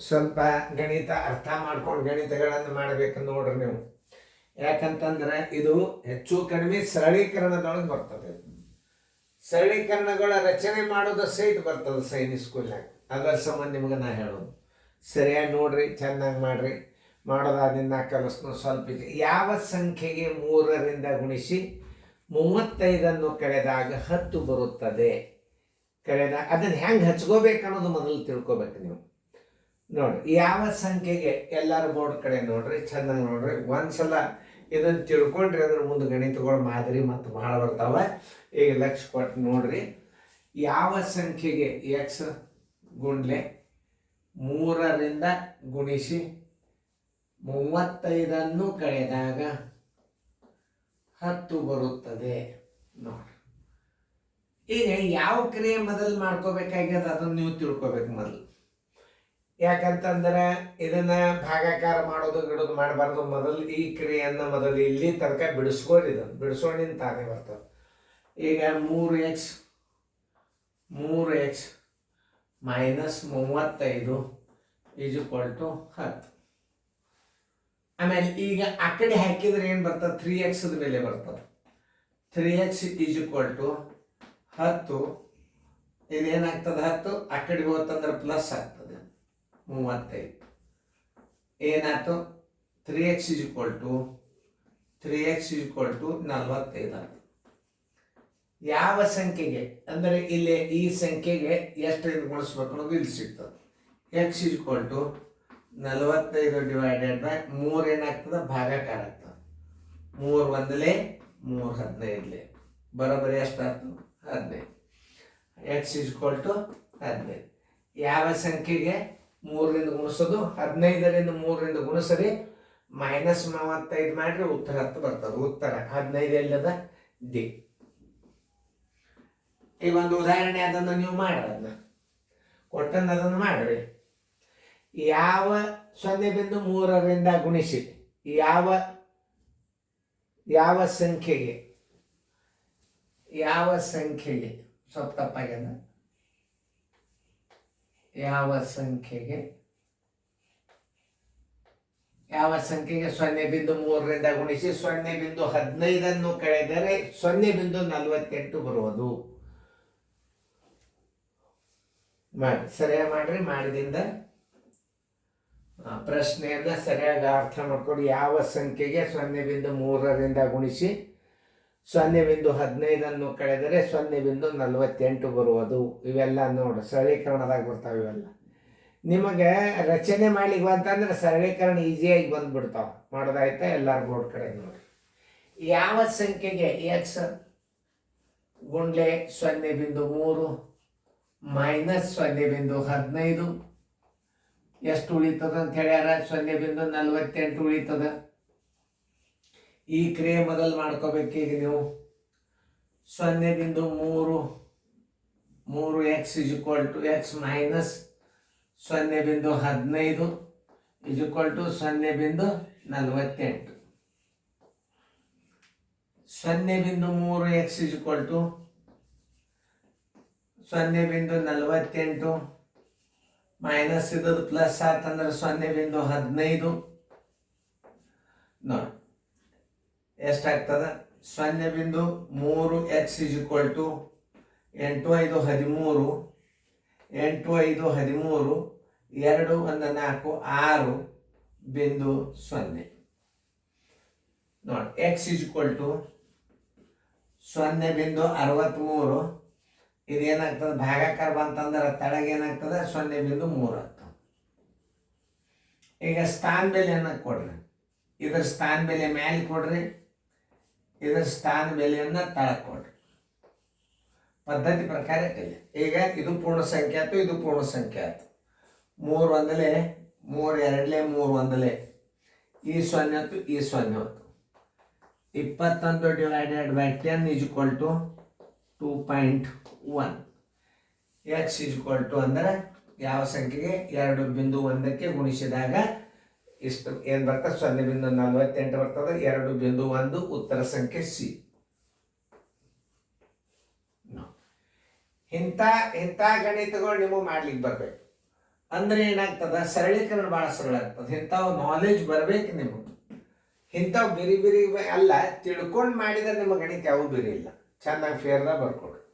ಸ್ವಲ್ಪ ಗಣಿತ ಅರ್ಥ ಮಾಡ್ಕೊಂಡು ಗಣಿತಗಳನ್ನು ಮಾಡಬೇಕು ನೋಡ್ರಿ ನೀವು. ಯಾಕಂತಂದ್ರೆ ಇದು ಹೆಚ್ಚು ಕಡಿಮೆ ಸರಳೀಕರಣದೊಳಗೆ ಬರ್ತದೆ. ಸರಳೀಕರಣಗಳ ರಚನೆ ಮಾಡೋದು ಸಹಿತ ಬರ್ತದೆ ಸೈನಿಕ್ ಸ್ಕೂಲ್ನಾಗ. ಅದರ ಸಂಬಂಧ ನಿಮ್ಗೆ ನಾ ಹೇಳೋದು ಸರಿಯಾಗಿ ನೋಡ್ರಿ, ಚೆನ್ನಾಗಿ ಮಾಡ್ರಿ. ಮಾಡೋದಾದಿಂದ ಕಲಿಸ್ನು ಸ್ವಲ್ಪ. ಯಾವ ಸಂಖ್ಯೆಗೆ 3ರಿಂದ ಗುಣಿಸಿ 35 ಕಳೆದಾಗ 10 ಬರುತ್ತದೆ? ಅದನ್ನು ಹೆಂಗೆ ಹಚ್ಕೋಬೇಕು ಅನ್ನೋದು ಮೊದಲು ತಿಳ್ಕೊಬೇಕು ನೀವು. ನೋಡಿ, ಯಾವ ಸಂಖ್ಯೆಗೆ, ಎಲ್ಲರ ಬೋರ್ಡ್ ಕಡೆ ನೋಡ್ರಿ, ಚೆನ್ನಾಗಿ ನೋಡ್ರಿ. ಒಂದ್ಸಲ ಇದನ್ನು ತಿಳ್ಕೊಂಡ್ರಿ ಅದ್ರ ಮುಂದೆ ಗಣಿತಗಳು ಮಾದರಿ ಮತ್ತು ಭಾಳ ಬರ್ತಾವ. ಈಗ ಲಕ್ಷ್ಯ ಕೊಟ್ಟು ನೋಡ್ರಿ. ಯಾವ ಸಂಖ್ಯೆಗೆ x ಗುಂಡ್ಲೆ 3ರಿಂದ ಗುಣಿಸಿ 35 ಕಳೆದಾಗ 10 ಬರುತ್ತದೆ ನೋಡಿ. ಈಗ ಯಾವ ಕ್ರಿಯೆ ಮೊದಲು ಮಾಡ್ಕೋಬೇಕಾಗ್ಯದ ಅದನ್ನು ನೀವು ತಿಳ್ಕೊಬೇಕು ಮೊದಲು. ಯಾಕಂತಂದ್ರೆ ಇದನ್ನ ಭಾಗಾಕಾರ ಮಾಡೋದು ಗಿಡೋದು ಮಾಡಬಾರ್ದು. ಮೊದಲು ಈ ಕ್ರಿಯೆಯನ್ನು ಮೊದಲು ಇಲ್ಲಿ ತನಕ ಬಿಡಿಸ್ಕೊಂಡು ಇದನ್ನು ಬಿಡಿಸ್ಕೊಂಡಿನ ತಾನೇ ಬರ್ತದೆ. ಈಗ 3x ಮೈನಸ್ 35 = 10. ಆಮೇಲೆ ಈಗ ಆ ಕಡೆ ಹಾಕಿದ್ರೆ ಏನು ಬರ್ತದೆ? 3x ಬೆಲೆ ಬರ್ತದೆ. 3x = 10. ಇದೇನಾಗ್ತದೆ? 10 ಆ ಕಡೆಗೆ ಹೋತಂದ್ರೆ ಪ್ಲಸ್ ಆಗ್ತದೆ 35. ಏನಾಯ್ತು? 3x = 45. ಯಾವ ಸಂಖ್ಯೆಗೆ ಅಂದರೆ ಇಲ್ಲಿ ಈ ಸಂಖ್ಯೆಗೆ ಎಷ್ಟರಿಂದ ಗುಣಿಸ್ಬೇಕು ಅನ್ನೋದು ಇಲ್ಲಿ ಸಿಗ್ತದೆ. x = 45 / 3 ಏನಾಗ್ತದೆ? ಭಾಗಾಕಾರ ಆಗ್ತದೆ. 3 1 3 15 ಬರೋಬ್ಬರಿ ಎಷ್ಟಾಯ್ತು? 15. x = 15. ಯಾವ ಸಂಖ್ಯೆಗೆ 3ರಿಂದ ಗುಣಿಸೋದು? 15ರಿಂದ 3ರಿಂದ ಗುಣಿಸರಿ -35 ಮಾಡಿದ್ರೆ ಉತ್ತರ 10 ಬರ್ತದೆ. ಉತ್ತರ 15 ಎಲ್ಲದ? ಡಿ. ಈ ಒಂದು ಉದಾಹರಣೆ ಅದನ್ನು ನೀವು ಮಾಡ್ರಿ, ಅದನ್ನ ಕೊಟ್ಟಂದು ಅದನ್ನು ಮಾಡ್ರಿ. ಯಾವ 0.3ರಿಂದ ಗುಣಿಸಿ ಯಾವ ಸಂಖ್ಯೆಗೆ ಸ್ವಲ್ಪ ತಪ್ಪಾಗ್ಯದ. ಯಾವ ಸಂಖ್ಯೆಗೆ 0.3ರಿಂದ ಗುಣಿಸಿ 0.15 ಕಳೆದರೆ 0.48 ಬರುವುದು. ಮಾಡಿ, ಸರಿಯಾಗಿ ಮಾಡ್ರಿ. ಮಾಡಿದಿಂದ ಪ್ರಶ್ನೆಯನ್ನ ಸರಿಯಾಗಿ ಅರ್ಥ ಮಾಡ್ಕೊಂಡು ಯಾವ ಸಂಖ್ಯೆಗೆ 0.3ರಿಂದ ಗುಣಿಸಿ 0.15 ಕಳೆದರೆ 0.48 ಬರುವುದು. ಇವೆಲ್ಲ ನೋಡಿ ಸರಳೀಕರಣದಾಗ ಬರ್ತಾವೆ. ಇವೆಲ್ಲ ನಿಮಗೆ ರಚನೆ ಮಾಡ್ಲಿಕ್ಕೆ ಅಂತಂದ್ರೆ ಸರಳೀಕರಣ ಈಸಿಯಾಗಿ ಬಂದ್ಬಿಡ್ತಾವ. ಮಾಡೋದಾಯ್ತಾ? ಎಲ್ಲರ ಬೋರ್ಡ್ ಕಡೆ ನೋಡಿ. ಯಾವ ಸಂಖ್ಯೆಗೆ x ಗುಂಡ್ಲೆ 0.3 ಮೈನಸ್ 0.15 ಎಷ್ಟು ಉಳಿತದ ಅಂತ ಹೇಳ್ಯಾರ? 0.48 ಉಳಿತದ. ಈ ಕ್ರಿಯೆ ಮೊದಲು ಮಾಡ್ಕೋಬೇಕೀಗ ನೀವು. 0.3 x = x minus 0.15 = 0.48. 0.3 x = 0.48 minus ಇದ್ದದ್ದು ಪ್ಲಸ್ ಆತಂದ್ರೆ 0.15 ನೋಡಿ ಎಷ್ಟಾಗ್ತದ? 0.3 x = 8 5 13 8 5 13 2 1 4 6.0 ನೋಡಿ. x = 0.63. ಇದೇನಾಗ್ತದೆ? ಭಾಗಾಕಾರ ಬಂತಂದ್ರೆ ತಳಗೆ ಏನಾಗ್ತದೆ? 0.3 ಆಗ್ತದೆ. ಈಗ ಸ್ಥಾನ ಬೆಲೆಯನ್ನು ಕೊಡ್ರಿ. ಇದರ ಸ್ಥಾನ ಬೆಲೆ ಮೇಲೆ ಕೊಡ್ರಿ, ಇದರ ಸ್ಥಾನ ಬೆಲೆಯನ್ನು ತಳಕ್ಕೆ ಕೊಡ್ರಿ. ಪದ್ಧತಿ ಪ್ರಕಾರ ಕಲಿ. ಈಗ ಇದು ಪೂರ್ಣ ಸಂಖ್ಯೆ ಆಯ್ತು, ಇದು ಪೂರ್ಣ ಸಂಖ್ಯೆ ಆಯ್ತು. 3 1 3 2 3 1 ಈ 0 ಆಯ್ತು, ಈ 0 ಆಯ್ತು. 21 / 10 = 2.1. x = ಅಂದರೆ ಯಾವ ಸಂಖ್ಯೆಗೆ 2.1ಕ್ಕೆ ಗುಣಿಸಿದಾಗ ಇಷ್ಟು ಏನು ಬರ್ತದೆ? 0.48 ಬರ್ತದೆ. 2.1 ಉತ್ತರ ಸಂಖ್ಯೆ ಸಿ. ಇಂಥ ಗಣಿತಗಳು ನಿಮಗೆ ಮಾಡ್ಲಿಕ್ಕೆ ಬರ್ಬೇಕು. ಅಂದ್ರೆ ಏನಾಗ್ತದ, ಸರಳೀಕರಣ ಭಾಳ ಸರಳ ಆಗ್ತದೆ. ಇಂಥವು ನಾಲೆಜ್ ಬರ್ಬೇಕು ನಿಮಗೆ. ಇಂಥವು ಬಿರಿ ಬಿರಿ ಅಲ್ಲ, ತಿಳ್ಕೊಂಡು ಮಾಡಿದ್ರೆ ನಿಮ್ಮ ಗಣಿತ ಯಾವ ಬಿರಿ ಇಲ್ಲ. ಚೆನ್ನಾಗಿ ಫೇರ್ದಾಗ ಬರ್ಕೊಡ್ರಿ.